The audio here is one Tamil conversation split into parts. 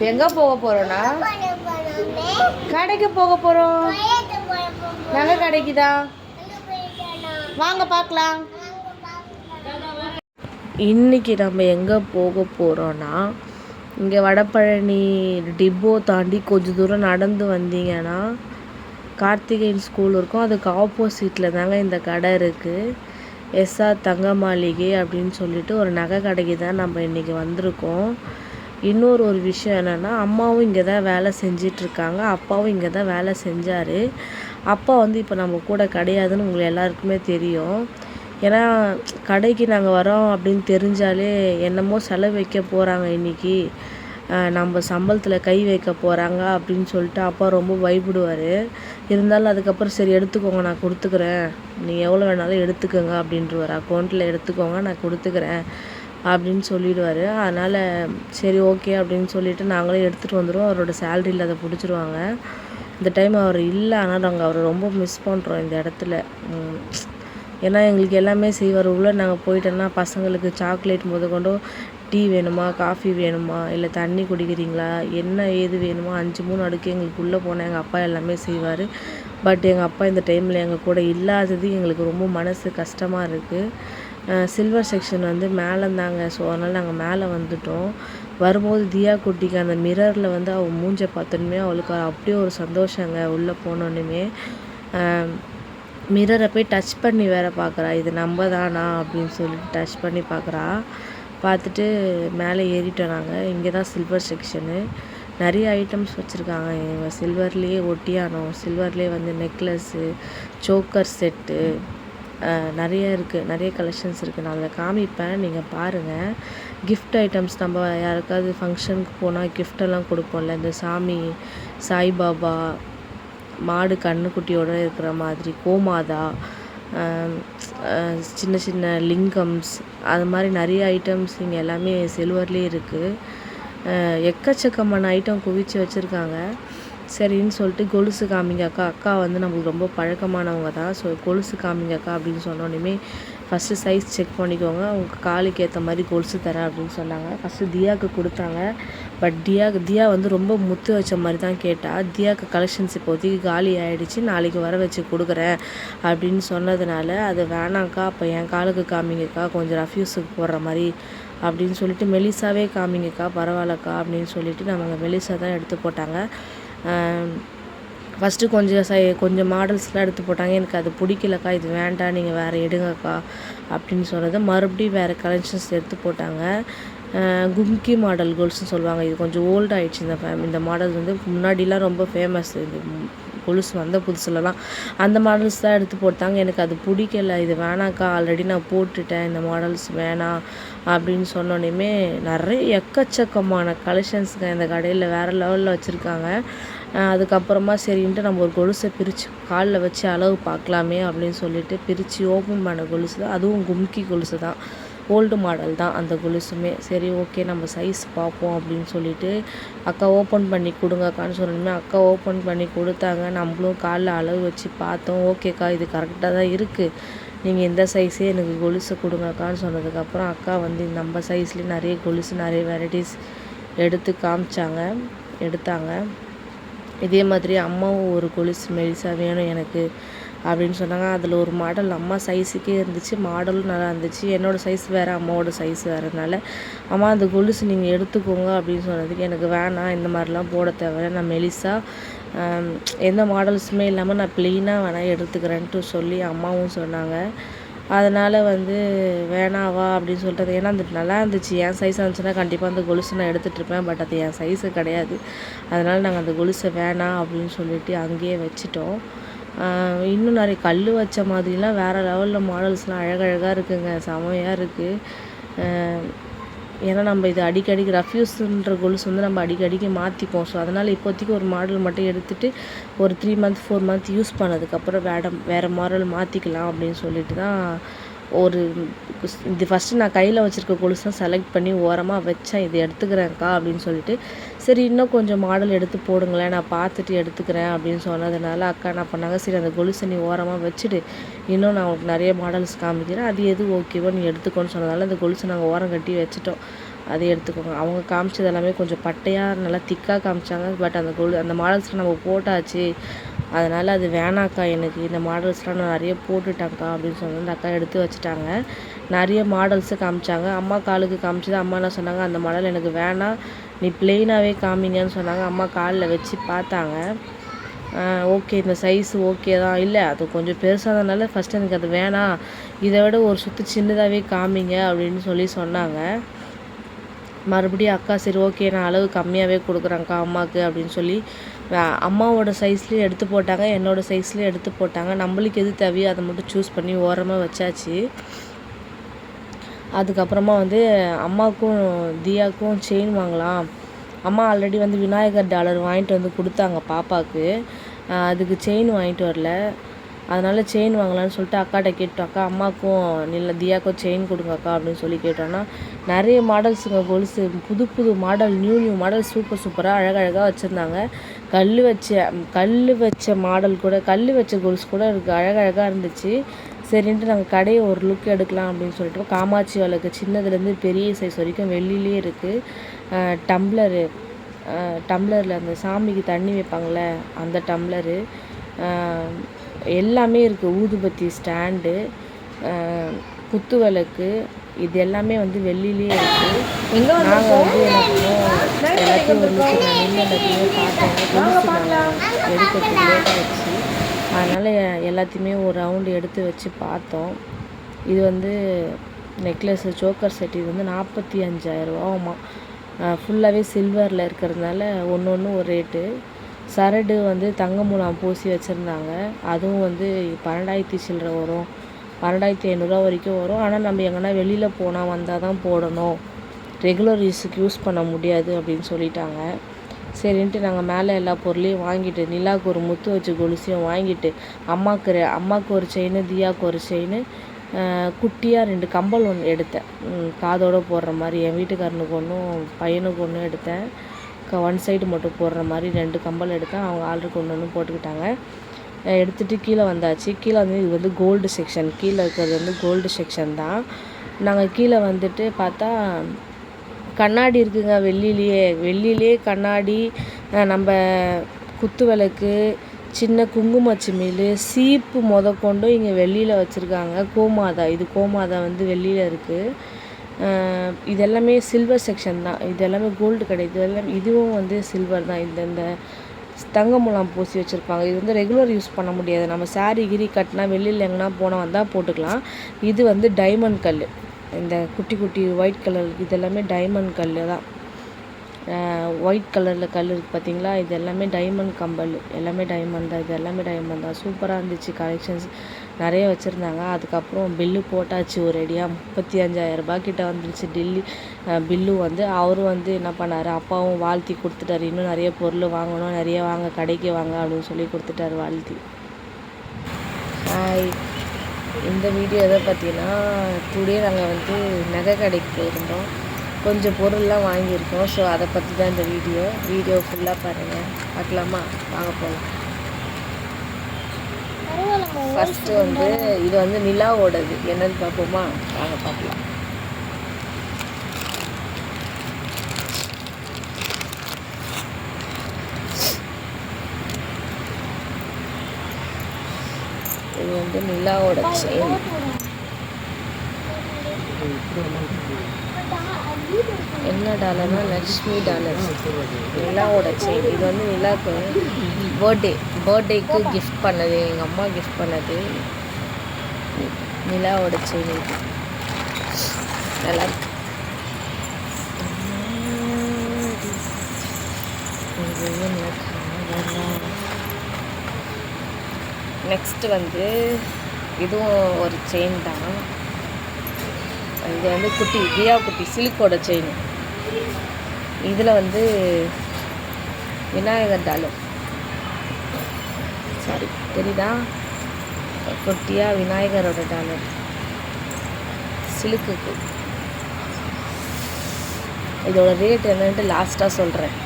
எங்கே போக போகிறோன்னா கடைக்கு போக போகிறோம். நகை கடைக்கு தான். வாங்க பார்க்கலாம். இன்றைக்கி நம்ம எங்கே போக போகிறோன்னா, இங்கே வடபழனி டிப்போ தாண்டி கொஞ்சம் தூரம் நடந்து வந்தீங்கன்னா கார்த்திகேயன் ஸ்கூல் இருக்கும். அதுக்கு ஆப்போசிட்டில் தாங்க இந்த கடை இருக்குது. எஸ்ஆர் தங்க மாளிகை அப்படின்னு சொல்லிட்டு ஒரு நகை கடைக்கு தான் நம்ம இன்றைக்கி வந்திருக்கோம். இன்னொரு விஷயம் என்னென்னா, அம்மாவும் இங்கே தான் வேலை செஞ்சிட்ருக்காங்க, அப்பாவும் இங்கே தான் வேலை செஞ்சார். அப்பா வந்து இப்போ நம்ம கூட கிடையாதுன்னு உங்களுக்கு எல்லாருக்குமே தெரியும். ஏன்னா கடைக்கு நாங்கள் வரோம் அப்படின்னு தெரிஞ்சாலே என்னமோ செலவு வைக்க போகிறாங்க, இன்றைக்கி நம்ம சம்பளத்தில் கை வைக்க போகிறாங்க அப்படின்னு சொல்லிட்டு அப்பா ரொம்ப பயப்படுவார். இருந்தாலும் அதுக்கப்புறம் சரி எடுத்துக்கோங்க, நான் கொடுத்துக்கிறேன், நீங்கள் எவ்வளோ வேணாலும் எடுத்துக்கோங்க அப்படின்றவார். அக்கௌண்ட்டில் எடுத்துக்கோங்க, நான் கொடுத்துக்கிறேன் அப்படின்னு சொல்லிடுவார். அதனால் சரி ஓகே அப்படின்னு சொல்லிவிட்டு நாங்களே எடுத்துகிட்டு வந்துடுவோம். அவரோட சேலரியில் அதை பிடிச்சிருவாங்க. இந்த டைம் அவர் இல்லை, ஆனால் நாங்கள் அவரை ரொம்ப மிஸ் பண்ணுறோம் இந்த இடத்துல. ஏன்னா எங்களுக்கு எல்லாமே செய்வார். உள்ளே நாங்கள் போயிட்டோன்னா பசங்களுக்கு சாக்லேட் முதற்கொண்டு, டீ வேணுமா, காஃபி வேணுமா, இல்லை தண்ணி குடிக்கிறீங்களா, என்ன ஏது வேணுமோ 5-3 அடுக்கு எங்களுக்கு உள்ளே போனால் எங்கள் அப்பா எல்லாமே செய்வார். பட் எங்கள் அப்பா இந்த டைமில் எங்கள் கூட இல்லாதது எங்களுக்கு ரொம்ப மனசு கஷ்டமாக இருக்குது. சில்வர் செக்ஷன் வந்து மேலே இருந்தாங்க. ஸோ அதனால் நாங்கள் மேலே வந்துட்டோம். வரும்போது தியா குட்டிக்கு அந்த மிரரில் வந்து அவள் மூஞ்சை பார்த்தோன்னே அவளுக்கு அப்படியே ஒரு சந்தோஷங்க. உள்ளே போனோன்னுமே மிரரை போய் டச் பண்ணி வேறு பார்க்குறா, இது நம்ம தானா அப்படின்னு சொல்லிட்டு டச் பண்ணி பார்க்குறா. பார்த்துட்டு மேலே ஏறிட்டோம் நாங்கள். இங்கே தான் சில்வர் செக்ஷனு. நிறைய ஐட்டம்ஸ் வச்சுருக்காங்க. இவங்க சில்வர்லேயே ஒட்டியானம், சில்வர்லேயே வந்து நெக்லஸ்ஸு, சோக்கர் செட்டு நிறைய இருக்குது. நிறைய கலெக்ஷன்ஸ் இருக்குது. நான் அதை காமிப்பேன், நீங்கள் பாருங்கள். கிஃப்ட் ஐட்டம்ஸ் நம்ம யாருக்காவது ஃபங்க்ஷனுக்கு போனால் கிஃப்டெல்லாம் கொடுப்போம்ல, இந்த சாமி, சாய்பாபா, மாடு கண்ணுக்குட்டியோடு இருக்கிற மாதிரி, கோமாதா, சின்ன சின்ன லிங்கம்ஸ், அது மாதிரி நிறைய ஐட்டம்ஸ் இங்கே எல்லாமே சில்வர்லேயே இருக்குது. எக்கச்சக்கமான ஐட்டம் குவிச்சு வச்சுருக்காங்க. சரின்னு சொல்லிட்டு கொலுசு காமிங்க அக்கா. அக்கா வந்து நம்மளுக்கு ரொம்ப பழக்கமானவங்க தான். ஸோ கொலுசு காமிங்க அக்கா அப்படின்னு சொன்னோன்னே ஃபஸ்ட்டு சைஸ் செக் பண்ணிக்கோங்க, உங்கள் காலுக்கு ஏற்ற மாதிரி கொலுசு தரேன் அப்படின்னு சொன்னாங்க. ஃபஸ்ட்டு தியாவுக்கு கொடுத்தாங்க. பட் தியா வந்து ரொம்ப முத்து வச்ச மாதிரி தான் கேட்டால். தியாவுக்கு கலெக்ஷன்ஸ் இப்போதைக்கு காலி ஆகிடுச்சு, நாளைக்கு வர வச்சு கொடுக்குறேன் அப்படின்னு சொன்னதுனால அது வேணாங்க்கா, அப்போ என் காலுக்கு காமிங்கக்கா, கொஞ்சம் ரஃப்யூஸுக்கு போடுற மாதிரி அப்படின்னு சொல்லிட்டு மெலிசாவே காமிங்கக்கா, பரவாயில்லக்கா அப்படின்னு சொல்லிவிட்டு நம்ம மெலிசா தான் எடுத்து போட்டாங்க. ஃபஸ்ட்டு கொஞ்சம் மாடல்ஸ்லாம் எடுத்து போட்டாங்க. எனக்கு அது பிடிக்கலக்கா, இது வேண்டாம், நீங்கள் வேறு எடுங்கக்கா அப்படின்னு சொன்னது. மறுபடியும் வேறு கலெக்ஷன்ஸ் எடுத்து போட்டாங்க. கும்கி மாடல் கொலுசுன்னு சொல்லுவாங்க. இது கொஞ்சம் ஓல்டு ஆகிடுச்சு. இந்த மாடல் வந்து முன்னாடிலாம் ரொம்ப ஃபேமஸ். இது கொலுசு வந்த புதுசுலலாம் அந்த மாடல்ஸ் தான் எடுத்து போட்டாங்க. எனக்கு அது பிடிக்கல, இது வேணாக்கா, ஆல்ரெடி நான் போட்டுட்டேன், இந்த மாடல்ஸ் வேணாம் அப்படின்னு சொன்னோன்னே நிறைய எக்கச்சக்கமான கலெக்ஷன்ஸுங்க இந்த கடையில் வேறு லெவலில் வச்சுருக்காங்க. அதுக்கப்புறமா சரின்ட்டு நம்ம ஒரு கொலுசை பிரித்து காலில் வச்சு அளவு பார்க்கலாமே அப்படின்னு சொல்லிட்டு பிரித்து ஓப்பன் பண்ண கொலுசு தான். அதுவும் கும்கி கொலுசு தான், ஓல்டு மாடல் தான் அந்த கொலுசுமே. சரி ஓகே நம்ம சைஸ் பார்ப்போம் அப்படின்னு சொல்லிட்டு அக்கா ஓப்பன் பண்ணி கொடுங்கக்கான்னு சொன்னோமே அக்கா ஓப்பன் பண்ணி கொடுத்தாங்க. நம்மளும் காலில் அளவு வச்சு பார்த்தோம். ஓகேக்கா, இது கரெக்டாக தான் இருக்குது, நீங்கள் இந்த சைஸே எனக்கு கொலுசு கொடுங்கக்கான்னு சொன்னதுக்கப்புறம் அக்கா வந்து நம்ம சைஸ்லேயே நிறைய கொலுசு, நிறைய வெரைட்டிஸ் எடுத்தாங்க. இதே மாதிரி அம்மாவும் ஒரு கொலுசு மெலிசா வேணும் எனக்கு அப்படின்னு சொன்னாங்க. அதில் ஒரு மாடல் அம்மா சைஸுக்கே இருந்துச்சு, மாடலும் நல்லா இருந்துச்சு. என்னோடய சைஸ் வேறு, அம்மாவோட சைஸ் வேறுனால அம்மா அந்த கொலுசு நீங்கள் எடுத்துக்கோங்க அப்படின்னு சொன்னதுக்கு எனக்கு வேணாம், இந்த மாதிரிலாம் போட தேவை, நான் மெலிசா எந்த மாடல்ஸுமே இல்லாமல் நான் ப்ளெயினாக வேணால் எடுத்துக்கிறேன்ட்டு சொல்லி அம்மாவும் சொன்னாங்க. அதனால் வந்து வேணாவா அப்படின்னு சொல்லிட்டு, ஏன்னா அது நல்லா இருந்துச்சு, என் சைஸாக இருந்துச்சுன்னா கண்டிப்பாக அந்த கொலுசு நான் எடுத்துகிட்ருப்பேன். பட் அது என் சைஸு கிடையாது. அதனால் நாங்கள் அந்த கொலுசை வேணாம் அப்படின்னு சொல்லிட்டு அங்கேயே வச்சுட்டோம். இன்னும் நிறைய கல் வச்ச மாதிரிலாம் வேறு லெவலில் மாடல்ஸ்லாம் அழகழகாக இருக்குதுங்க, செமையாக இருக்குது. ஏன்னா நம்ம இது அடிக்கடிக்கு ரஃப்யூஸ்ன்ற கொலுசு வந்து நம்ம அடிக்கடிக்கு மாற்றிப்போம். ஸோ அதனால் இப்போதைக்கு ஒரு மாடல் மட்டும் எடுத்துகிட்டு ஒரு 3 மந்த் 4 மந்த் யூஸ் பண்ணதுக்கப்புறம் வேறு மாடல் மாற்றிக்கலாம் அப்படின்னு சொல்லிட்டு தான் ஒரு இது ஃபஸ்ட்டு நான் கையில் வச்சுருக்க கொலுசு தான் செலக்ட் பண்ணி ஓரமாக வச்சேன். இது எடுத்துக்கிறேன்க்கா அப்படின்னு சொல்லிட்டு, சரி இன்னும் கொஞ்சம் மாடல் எடுத்து போடுங்களேன், நான் பார்த்துட்டு எடுத்துக்கிறேன் அப்படின்னு சொன்னதுனால அக்கா என்ன பண்ணாங்க, சரி அந்த கொலுசை நீ ஓரமாக வச்சுட்டு இன்னும் நான் உனக்கு நிறைய மாடல்ஸ் காமிக்கிறேன், அது எது ஓகேவோ நீ எடுத்துக்கோன்னு சொன்னதால அந்த கொலுசை நாங்கள் ஓரம் கட்டி வச்சுட்டோம். அதை எடுத்துக்கோங்க. அவங்க காமிச்சது எல்லாமே கொஞ்சம் பட்டையாக நல்லா திக்காக காமிச்சாங்க. பட் அந்த மாடல்ஸ்லாம் நம்ம போட்டாச்சு, அதனால் அது வேணாக்கா, எனக்கு இந்த மாடல்ஸ்லாம் நான் நிறைய போட்டுட்டேன்க்கா அப்படின்னு சொன்னது அந்த அக்கா எடுத்து வச்சுட்டாங்க. நிறைய மாடல்ஸு காமிச்சாங்க. அம்மா காலுக்கு காமிச்சது. அம்மா என்ன சொன்னாங்க, அந்த மாடல் எனக்கு வேணாம், நீ ப்ளெயினாகவே காமிங்கன்னு சொன்னாங்க. அம்மா காலில் வச்சு பார்த்தாங்க. ஓகே, இந்த சைஸு ஓகே தான். இல்லை, அது கொஞ்சம் பெருசானதுனால ஃபஸ்ட்டு எனக்கு அது வேணாம், இதை விட ஒரு சுற்று சின்னதாகவே காமிங்க அப்படின்னு சொன்னாங்க. மறுபடியும் அக்கா சரி ஓகே, நான் அளவு கம்மியாகவே கொடுக்குறேன்க்கா அம்மாவுக்கு அப்படின்னு சொல்லி அம்மாவோட சைஸ்லேயும் எடுத்து போட்டாங்க, என்னோடய சைஸ்லேயும் எடுத்து போட்டாங்க. நம்மளுக்கு எது தேவையோ அதை மட்டும் சூஸ் பண்ணி ஓரமாக வச்சாச்சு. அதுக்கப்புறமா வந்து அம்மாவுக்கும் தியாவுக்கும் செயின் வாங்கலாம். அம்மா ஆல்ரெடி வந்து விநாயகர் டாலர் வாங்கிட்டு வந்து கொடுத்தாங்க பாப்பாவுக்கு. அதுக்கு செயின் வாங்கிட்டு வரல, அதனால் செயின் வாங்கலான்னு சொல்லிட்டு அக்காட்ட கேட்டோம். அக்கா, அம்மாவுக்கும் தியாவுக்கும் செயின் கொடுங்க அக்கா அப்படின்னு சொல்லி கேட்டோன்னா, நிறைய மாடல்ஸுங்க கொலுசு, புது மாடல், நியூ மாடல், சூப்பராக அழகழகாக வச்சுருந்தாங்க. கல் வச்ச மாடல் கூட, கல் வச்ச கொலுசு கூட இருக்குது, அழகழகாக இருந்துச்சு. சரின்ட்டு நாங்கள் கடையை ஒரு லுக் எடுக்கலாம் அப்படின்னு சொல்லிட்டு காமாட்சி விளக்கு சின்னதுலேருந்து பெரிய சைஸ் வரைக்கும் வெள்ளிலே இருக்குது. டம்ளரில் அந்த சாமிக்கு தண்ணி வைப்பாங்கள அந்த டம்ளரு எல்லாமே இருக்குது. ஊதுபத்தி ஸ்டாண்டு, குத்து விளக்கு, இது எல்லாமே வந்து வெள்ளிலே இருக்குது. நாங்கள் வந்து என்ன பண்ணோம், எல்லாத்தையும் ஒரு லுக்கு நான் நின்று எல்லாத்தையுமே பார்த்தோம். கொலுசு நாங்கள் எடுக்கிறதுக்கு லேட்டாக வச்சு, அதனால் எல்லாத்தையுமே ஒரு ரவுண்டு எடுத்து வச்சு பார்த்தோம். இது வந்து நெக்லஸ்ஸு சோக்கர் செட், இது வந்து 45,000 ரூபாவுமா. ஃபுல்லாகவே சில்வரில் இருக்கிறதுனால ஒன்று ஒரு ரேட்டு. சரடு வந்து தங்க மூலம் பூசி வச்சுருந்தாங்க, அதுவும் வந்து 12,000 சில்லற வரும், 12,500 வரைக்கும் வரும். ஆனால் நம்ம எங்கன்னா வெளியில் போனால் வந்தால் தான் போடணும், ரெகுலர் யூஸுக்கு யூஸ் பண்ண முடியாது அப்படின்னு சொல்லிட்டாங்க. சரின்ட்டு நாங்கள் மேலே எல்லா பொருளையும் வாங்கிட்டு, நிலாவுக்கு ஒரு முத்து வச்சு கொலுசையும் வாங்கிட்டு, அம்மாவுக்கு ஒரு செயின், தியாவுக்கு ஒரு செயின், குட்டியாக 2 கம்பல் ஒன்று எடுத்தேன், காதோடு போடுற மாதிரி. என் வீட்டுக்காரனுக்கு ஒன்றும் பையனுக்கு ஒன்றும் எடுத்தேன். ஒன் சைடு மட்டும் போடுற மாதிரி 2 கம்பல் எடுத்தேன். அவங்க ஆல்ரெடி ஒன்று போட்டுக்கிட்டாங்க. எடுத்துகிட்டு கீழே வந்தாச்சு. கீழே வந்து இது வந்து கோல்டு செக்ஷன், கீழே இருக்கிறது வந்து கோல்டு செக்ஷன் தான். நாங்கள் கீழே வந்துட்டு பார்த்தா கண்ணாடி இருக்குங்க, வெள்ளிலே கண்ணாடி, நம்ம குத்து விளக்கு, சின்ன குங்குமச்சிமிழ், சீப்பு கொண்டும் இங்கே வெள்ளியில் வச்சுருக்காங்க. இது கோமாதா வந்து வெள்ளியில் இருக்குது. இது எல்லாமே சில்வர் செக்ஷன் தான், இது எல்லாமே கோல்டு கிடையாது. இதுவும் வந்து சில்வர் தான். இந்த தங்க மூலம் பூசி வச்சுருப்பாங்க. இது வந்து ரெகுலர் யூஸ் பண்ண முடியாது, நம்ம சாரி கட்டினா வெளியில் எங்கன்னா போனால் வந்தால் போட்டுக்கலாம். இது வந்து டைமண்ட் கல், இந்த குட்டி ஒயிட் கலர், இது எல்லாமே டைமண்ட் கல் தான். ஒயிட் கலரில் கல் இருக்குது பார்த்தீங்களா, இது எல்லாமே டைமண்ட் கம்பல், எல்லாமே டைமண்ட் தான். இது எல்லாமே டைமண்ட் தான். சூப்பராக இருந்துச்சு, கலெக்ஷன்ஸ் நிறைய வச்சுருந்தாங்க. அதுக்கப்புறம் பில்லு போட்டாச்சு ஒரு அடியாக. 35,000 ரூபாய் கிட்ட வந்துருச்சு பில்லு வந்து. அவரும் வந்து என்ன பண்ணார், அப்பாவும் வாழ்த்தி கொடுத்துட்டாரு, இன்னும் நிறைய பொருள் வாங்கணும், நிறைய வாங்க, கடைக்கு வாங்க அப்படின்னு சொல்லி கொடுத்துட்டாரு வாழ்த்தி. இந்த வீடியோ எதை பார்த்தீங்கன்னா, டுடே நாங்கள் வந்து நகை கடைக்கு போயிருந்தோம், கொஞ்சம் பொருள்லாம் வாங்கியிருக்கோம். ஸோ அதை பற்றி தான் இந்த வீடியோ ஃபுல்லாக பாருங்கள். பார்க்கலாமா? வாங்க போகலாம். ஃபஸ்ட்டு வந்து இது வந்து நிலாவோடது, என்னன்னு பார்ப்போமா? வாங்க பார்க்கலாம். இது வந்து நிலாவோட செயின். என்ன டாலர்னா லக்ஷ்மி டாலர், நிலாவோட செயின். இது வந்து நிலாவுக்கு பர்த்டேக்கு கிஃப்ட் பண்ணது, எங்கள் அம்மா கிஃப்ட் பண்ணது நிலாவோட செயின். இது நல்லா நெக்ஸ்ட்டு வந்து இதுவும் ஒரு செயின் தான். இது வந்து தியா குட்டி சிலிக்கோட செயின். இதில் வந்து விநாயகர் டாலர், சாரி தெரியுதா, குட்டியாக விநாயகரோட டாலர் சிலுக்குக்கு. இதோட ரேட் என்னன்ட்டு லாஸ்ட்டாக சொல்கிறேன்,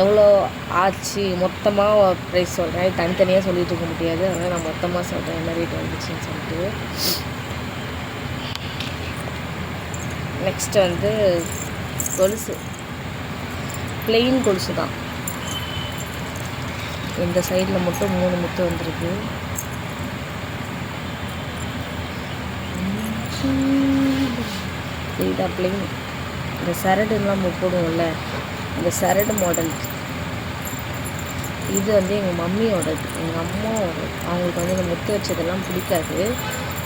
எவ்வளோ ஆச்சு மொத்தமாக ப்ரைஸ் சொல்கிறேன், தனித்தனியாக சொல்லிட்டு இருக்க முடியாது, அதனால் நான் மொத்தமாக சொல்கிறேன் என்ன ரேட் வந்துச்சுன்னு சொல்லிட்டு. நெக்ஸ்ட்டு வந்து கொலுசு பிளெயின் கொலுசு தான். இந்த சைடில் மட்டும் 3 முத்து வந்திருக்கு. இதுதான் பிளெயின். இந்த சரடுலாம் நம்ம போடுவோம்ல, இந்த சரடு மாடல். இது வந்து எங்கள் மம்மியோடது, எங்கள் அம்மாவோடது. அவங்களுக்கு வந்து இந்த முத்து வச்சதெல்லாம் பிடிக்காது.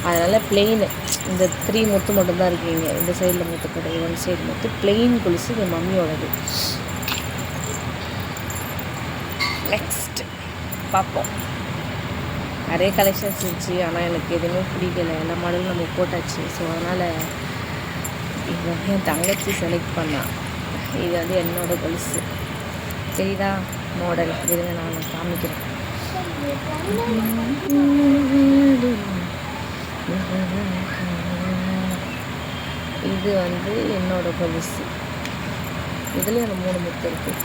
அதனால் பிளெயின் இந்த 3 முத்து மட்டும்தான் இருக்கீங்க. இந்த சைடில் முத்து கிடையாது, 1 சைடு முத்து. பிளெயின் கொலுசு எங்கள் மம்மியோடது. நெக்ஸ்ட் பார்ப்போம். நிறைய கலெக்ஷன்ஸ் இருந்துச்சு, ஆனால் எனக்கு எதுவுமே பிடிக்கல. எல்லா மாடலும் நம்ம போட்டாச்சு. ஸோ அதனால் இது வந்து என் தங்கச்சி செலக்ட் பண்ணான். இது வந்து என்னோட கொலுசு. சரிதா மாடல்? இதுவே நான் காமிக்கிறேன். இது வந்து என்னோட கொலுசு. இதுலேயும் அந்த 3 முத்து இருக்குது.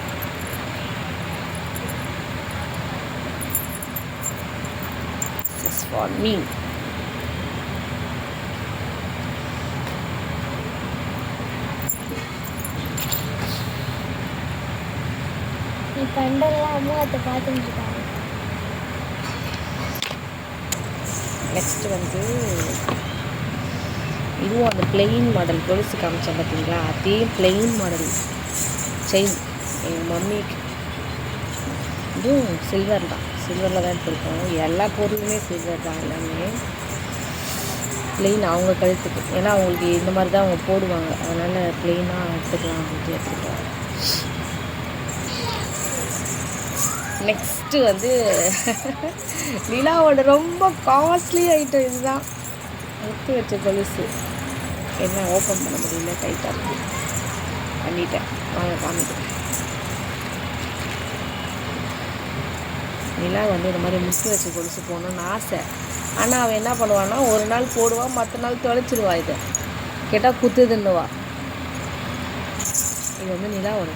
For me. நீ பண்டெல்லாம் அம்மா அதை பார்த்துட்டு இருக்காங்க. நெக்ஸ்ட் வந்து இதுவும் அந்த பிளெயின் மாடல் கொலுசு காமிச்சேன் பார்த்தீங்களா, அதே பிளெயின் மாடல் செயின் எங்கள் மம்மிக்கு. இதுவும் சில்வர் தான், சில்வரில் தான் எடுத்துருக்கோம். எல்லா பொருளுமே சில்வர் தான், எல்லாமே பிளெயின் அவங்க கழுத்துக்கு. ஏன்னா அவங்களுக்கு இந்த மாதிரி தான் அவங்க போடுவாங்க, அதனால் பிளெயினாக எடுத்துக்கலாம் அப்படின்ட்டு எடுத்துக்கலாம். நெக்ஸ்ட்டு வந்து நிலாவோட ரொம்ப காஸ்ட்லி ஐட்டம் இதுதான். முத்து வச்ச கொலுசு. என்ன ஓப்பன் பண்ண முடியல, டைட்டாக இருக்குது. பண்ணிட்டேன், வாங்க காமிக்கிறேன். நிலா வந்து இந்த மாதிரி முத்து வச்சு கொலுசு போகணுன்னு ஆசை. ஆனால் அவன் என்ன பண்ணுவான்னா, ஒரு நாள் போடுவான், மற்ற நாள் தொலைச்சிடுவா. இதை கேட்டால் குத்துதுன்னுவா. இது வந்து நிலாவோட.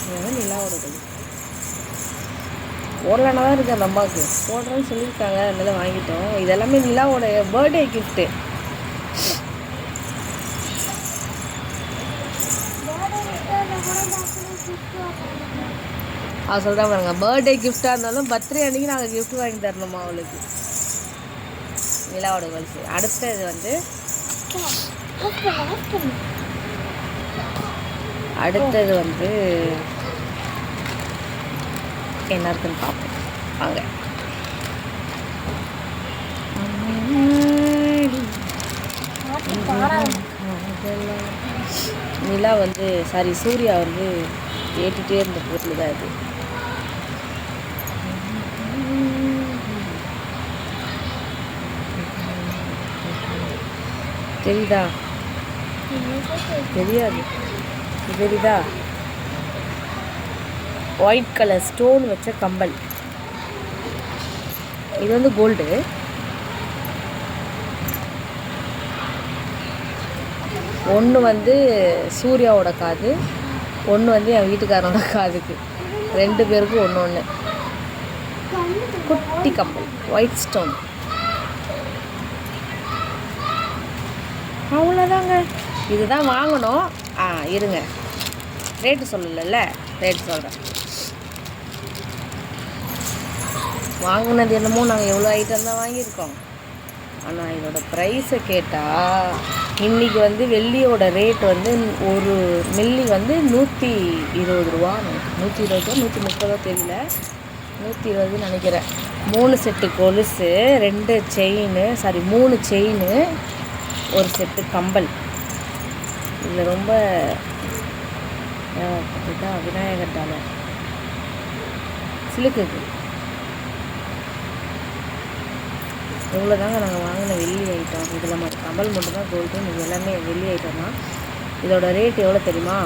இது வந்து நிலாவோட கொலுசு. போடலான தான் இருக்குது அந்த அம்மாவுக்கு, போடுறேன்னு சொல்லியிருக்காங்க, அதனால வாங்கிட்டோம். இதெல்லாமே நிலாவோட பர்த்டே கிஃப்ட்டு. அவள் சொல்கிறா பாருங்க, பர்த்டே கிஃப்டாக இருந்தாலும் பர்த்டே அன்றைக்கி நாங்கள் கிஃப்ட் வாங்கி தரணுமா அவளுக்கு. நிலாவோட கொலுசு. அடுத்தது வந்து என்ன இருக்குன்னு பார்ப்போம் வாங்க. நிலா வந்து சூர்யா வந்து ஏற்றிட்டே இருந்த பொருள் தான் இது. தெரியுதா? தெரியாது, தெரியுதா? ஒயிட் கலர் ஸ்டோன் வச்ச கம்பல். இது வந்து கோல்டு. ஒன்று வந்து சூர்யாவோட காது, ஒன்று வந்து என் வீட்டுக்காரனோட காதுக்கு. 2 பேருக்கும் ஒன்று ஒன்று. குட்டி கம்பல், ஒயிட் ஸ்டோன். அவ்வளோதாங்க. இதுதான் வாங்கணும். இருங்க, ரேட்டு சொல்லலைல்ல, ரேட்டு சொல்கிறேன். வாங்கினது என்னமோ நாங்கள் எவ்வளோ ஐட்டம் தான் வாங்கியிருக்கோம். ஆனால் இதோட ப்ரைஸை கேட்டால், இன்றைக்கி வந்து வெள்ளியோட ரேட் வந்து ஒரு மில்லி வந்து 120 ரூபா. 120 130 தெரியல, 120 நினைக்கிறேன். 3 செட்டு கொலுசு, 2 செயின், 3 செயின், 1 செட்டு கம்பல். இதில் ரொம்ப விநாயகர் டாலர் சிலுக்குது. இவ்வளோ தாங்க நாங்கள் வாங்கின வெள்ளி ஐட்டம். இதில் கம்பல் மட்டும்தான் கோல்டு, இது எல்லாமே வெள்ளி ஐட்டம் தான். இதோட ரேட் எவ்வளோ தெரியுமா?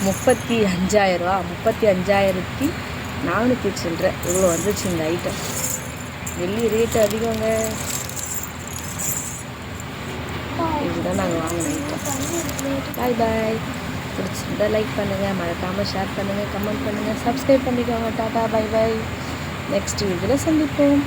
35,000 ரூபா. 35,400 சில்லற இவ்வளோ வந்துச்சு இந்த ஐட்டம். வெள்ளி ரேட்டு அதிகங்க. இதுதான் நாங்கள் வாங்கின ஐட்டம். பாய் பாய். பிடிச்சிருந்தா லைக் பண்ணுங்கள், மறக்காமல் ஷேர் பண்ணுங்கள், கமெண்ட் பண்ணுங்கள், சப்ஸ்கிரைப் பண்ணிக்கோங்க. Tata bye by. நெக்ஸ்ட் வீடியோவில் சந்திப்போம்.